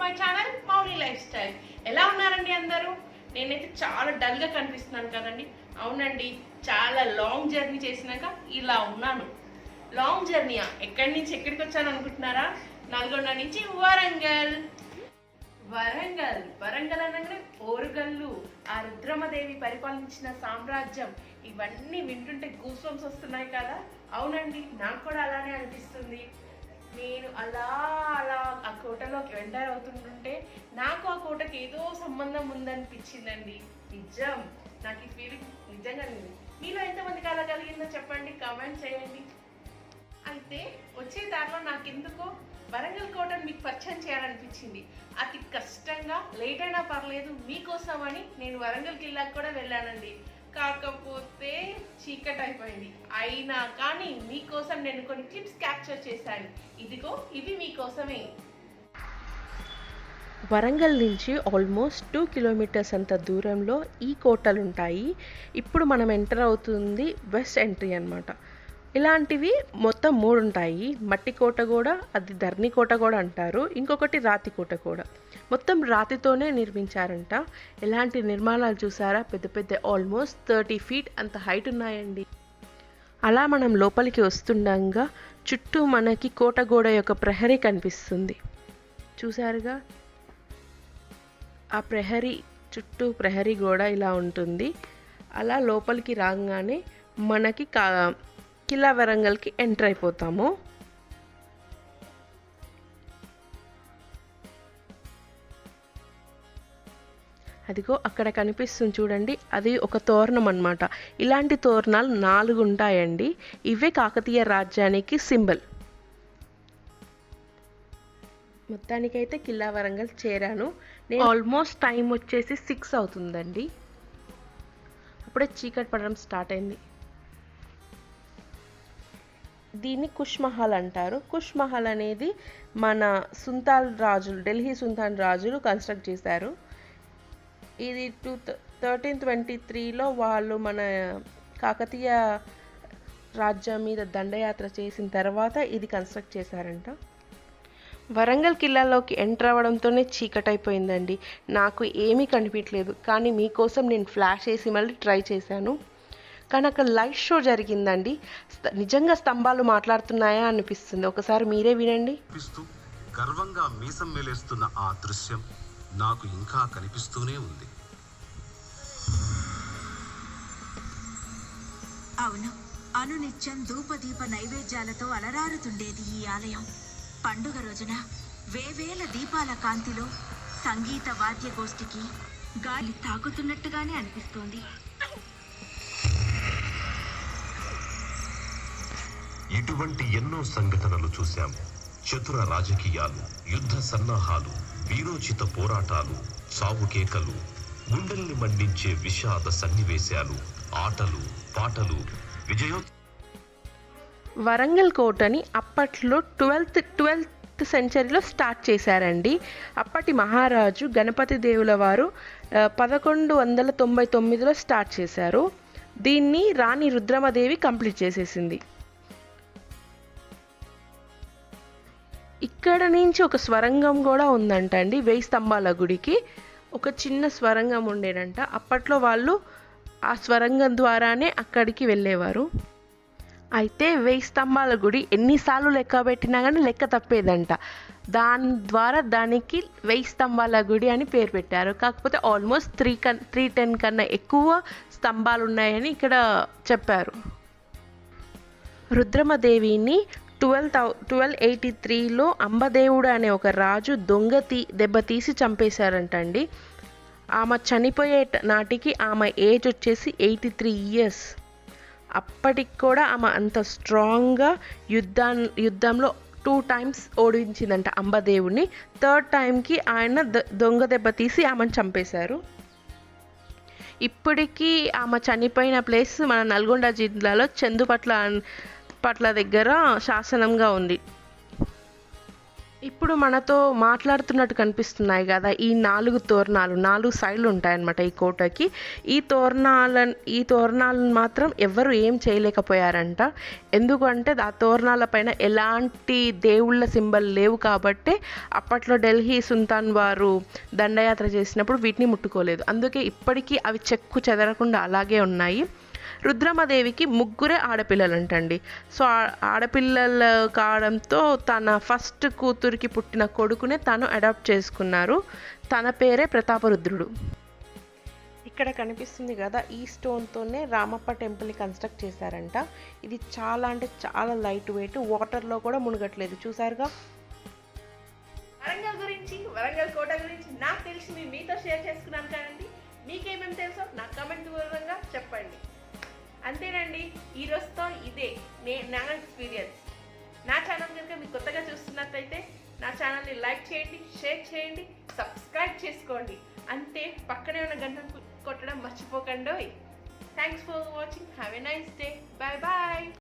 My channel Mouni life style. ఎలా ఉన్నారండి అందరూ? నేనైతే చాలా డల్గా కనిపిస్తున్నాను కదండి. అవునండి, చాలా లాంగ్ జర్నీ చేసినాక ఇలా ఉన్నాను. లాంగ్ జర్నీయా? ఎక్కడి నుంచి ఎక్కడికి వచ్చాను అనుకుంటున్నారా? నల్గొండ నుంచి వరంగల్. వరంగల్ అనగానే ఓరుగల్లు, ఆ రుద్రమదేవి పరిపాలించిన సామ్రాజ్యం, ఇవన్నీ వింటుంటే గూస్ బంప్స్ వస్తున్నాయి కదా. అవునండి, నాకు కూడా అలానే అనిపిస్తుంది. నేను అలా ఆ కోటలోకి ఎంటర్ అవుతుంటుంటే నాకు ఆ కోటకి ఏదో సంబంధం ఉందనిపించిందండి. నిజం, నాకు ఈ ఫీలింగ్ నిజంగా మీలో ఎంతమందికి అలా కలిగిందో చెప్పండి, కామెంట్ చేయండి. అయితే వచ్చే దారిలో నాకెందుకో వరంగల్ కోటను మీకు పరిచయం చేయాలనిపించింది. అతి కష్టంగా లేట్ అయినా పర్లేదు మీకోసమని నేను వరంగల్ కిల్లాకి కూడా వెళ్ళానండి. కాకపోతే చీకటి అయిపోయింది. అయినా కానీ మీకోసం నేను కొన్ని క్లిప్స్ క్యాప్చర్ చేశాను. ఇవి మీకోసమే. వరంగల్ నుంచి ఆల్మోస్ట్ 2 కిలోమీటర్స్ అంత దూరంలో ఈ కోటలు ఉంటాయి. ఇప్పుడు మనం ఎంటర్ అవుతుంది వెస్ట్ ఎంట్రీ అన్నమాట. ఇలాంటివి మొత్తం 3 ఉంటాయి. మట్టి కోట కూడా, అది ధర్ని కోట కూడా అంటారు, ఇంకొకటి రాతి కోట కూడా. మొత్తం రాతితోనే నిర్మించారంట. ఎలాంటి నిర్మాణాలు చూసారా? పెద్ద పెద్ద ఆల్మోస్ట్ 30 feet అంత హైట్ ఉన్నాయండి. అలా మనం లోపలికి వస్తుండగా చుట్టూ మనకి కోట గోడ యొక్క ప్రహరీ కనిపిస్తుంది. చూసారుగా, ఆ ప్రహరీ చుట్టూ ప్రహరీ గోడ ఇలా ఉంటుంది. అలా లోపలికి రాగానే మనకి కిలా వరంగల్కి ఎంటర్ అయిపోతాము. అదిగో అక్కడ కనిపిస్తుంది చూడండి, అది ఒక తోరణం అన్నమాట. ఇలాంటి తోరణాలు 4 ఉంటాయండి. ఇవే కాకతీయ రాజ్యానికి సింబల్. మొత్తానికైతే కిలా వరంగల్ చేరాను. నేను ఆల్మోస్ట్ టైం వచ్చేసి 6 అవుతుందండి. అప్పుడే చీకటి పడడం స్టార్ట్ అయింది. దీన్ని కుష్ మహల్ అంటారు. కుష్ మహల్ అనేది మన సుల్తాన్ రాజులు, ఢిల్లీ సుల్తాన్ రాజులు కన్స్ట్రక్ట్ చేశారు. ఇది 1323లో వాళ్ళు మన కాకతీయ రాజ్యం మీద దండయాత్ర చేసిన తర్వాత ఇది కన్స్ట్రక్ట్ చేశారంట. వరంగల్ కిల్లాలోకి ఎంటర్ అవ్వడంతోనే చీకటైపోయిందండి. నాకు ఏమీ కనిపించలేదు, కానీ మీకోసం నేను ఫ్లాష్ వేసి మళ్ళీ ట్రై చేశాను. కానీ అక్కడ లైట్ షో జరిగిందండి. నిజంగా స్తంభాలు మాట్లాడుతున్నాయా అనిపిస్తుంది. ఒకసారి మీరే వినండి. గర్వంగా మీసం మేలేస్తున్న ఆ దృశ్యం నాకు ఇంకా కనిపిస్తూనే ఉంది. అవును, అనునిత్యం ధూపదీప నైవేద్యాలతో అలరారుతుండేది ఈ ఆలయం. పండుగ రోజున వేవేల దీపాల కాంతిలో సంగీత వాద్యగోష్ఠికి గాలి తాకుతున్నట్టుగానే అనిపిస్తోంది. ఇటువంటి ఎన్నో సంఘటనలు చూశాం. చతుర రాజకీయాలు, యుద్ధ సన్నాహాలు, వీరోచిత పోరాటాలు, సావు కేకలు, గుండెల్ని మండించే విషాద సన్నివేశాలు, ఆటలు పాటలు, వరంగల్ కోటని అప్పట్లో 12th సెంచరీలో స్టార్ట్ చేశారండి. అప్పటి మహారాజు గణపతి దేవుల వారు 1199లో స్టార్ట్ చేశారు. దీన్ని రాణి రుద్రమదేవి కంప్లీట్ చేసేసింది. ఇక్కడ నుంచి ఒక స్వరంగం కూడా ఉందంట అండి. 1000 స్తంభాల గుడికి ఒక చిన్న స్వరంగం ఉండేనంట. అప్పట్లో వాళ్ళు ఆ స్వరంగం ద్వారానే అక్కడికి వెళ్ళేవారు. అయితే 1000 స్తంభాల గుడి ఎన్నిసార్లు లెక్క పెట్టినా కానీ లెక్క తప్పేదంట. దాని ద్వారా దానికి 1000 స్తంభాల గుడి అని పేరు పెట్టారు. కాకపోతే ఆల్మోస్ట్ 310 కన్నా ఎక్కువ స్తంభాలు ఉన్నాయని ఇక్కడ చెప్పారు. రుద్రమదేవిని 1283లో అంబదేవుడు అనే ఒక రాజు దెబ్బతీసి చంపేశారంటండి. ఆమె చనిపోయే నాటికి ఆమె ఏజ్ వచ్చేసి 83 years. అప్పటికి కూడా ఆమె అంత స్ట్రాంగ్గా యుద్ధంలో 2 times ఓడించిందంట అంబదేవుడిని. 3rd timeకి ఆయన దొంగ దెబ్బతీసి ఆమెను చంపేశారు. ఇప్పటికీ ఆమె చనిపోయిన ప్లేస్ మన నల్గొండ జిల్లాలో చందుపట్ల దగ్గర శాసనంగా ఉంది. ఇప్పుడు మనతో మాట్లాడుతున్నట్టు కనిపిస్తున్నాయి కదా, ఈ 4 తోరణాలు 4 సైడ్లు ఉంటాయన్నమాట ఈ కోటకి. ఈ తోరణాలను మాత్రం ఎవరు ఏం చేయలేకపోయారంట. ఎందుకంటే ఆ తోరణాల పైన ఎలాంటి దేవుళ్ళ సింబల్ లేవు కాబట్టి అప్పట్లో ఢిల్లీ సుల్తాన్ వారు దండయాత్ర చేసినప్పుడు వీటిని ముట్టుకోలేదు. అందుకే ఇప్పటికీ అవి చెక్కు చెదరకుండా అలాగే ఉన్నాయి. రుద్రమదేవికి 3 ఆడపిల్లలంటండి. సో ఆడపిల్లలు కావడంతో తన ఫస్ట్ కూతురికి పుట్టిన కొడుకునే తను అడాప్ట్ చేసుకున్నారు. తన పేరే ప్రతాపరుద్రుడు. ఇక్కడ కనిపిస్తుంది కదా, ఈ స్టోన్తోనే రామప్ప టెంపుల్ని కన్స్ట్రక్ట్ చేశారంట. ఇది చాలా అంటే చాలా లైట్ వెయిట్, వాటర్లో కూడా మునగట్లేదు. చూసారుగా. వరంగల్ గురించి, వరంగల్ కోట గురించి నాకు తెలిసింది మీతో షేర్ చేసుకున్నాను కదండి. మీకేమేమి తెలుసో నాకు కమెంట్ దూరంగా చెప్పండి. అంతేనండి, ఈ రోజుతో ఇదే నా ఎక్స్పీరియన్స్. నా ఛానల్ కనుక మీకు కొత్తగా చూస్తున్నట్లయితే నా ఛానల్ని లైక్ చేయండి, షేర్ చేయండి, సబ్స్క్రైబ్ చేసుకోండి. అంతే, పక్కనే ఉన్న గంటను కొట్టడం మర్చిపోకండి. Thanks for watching. Have a nice day. Bye bye.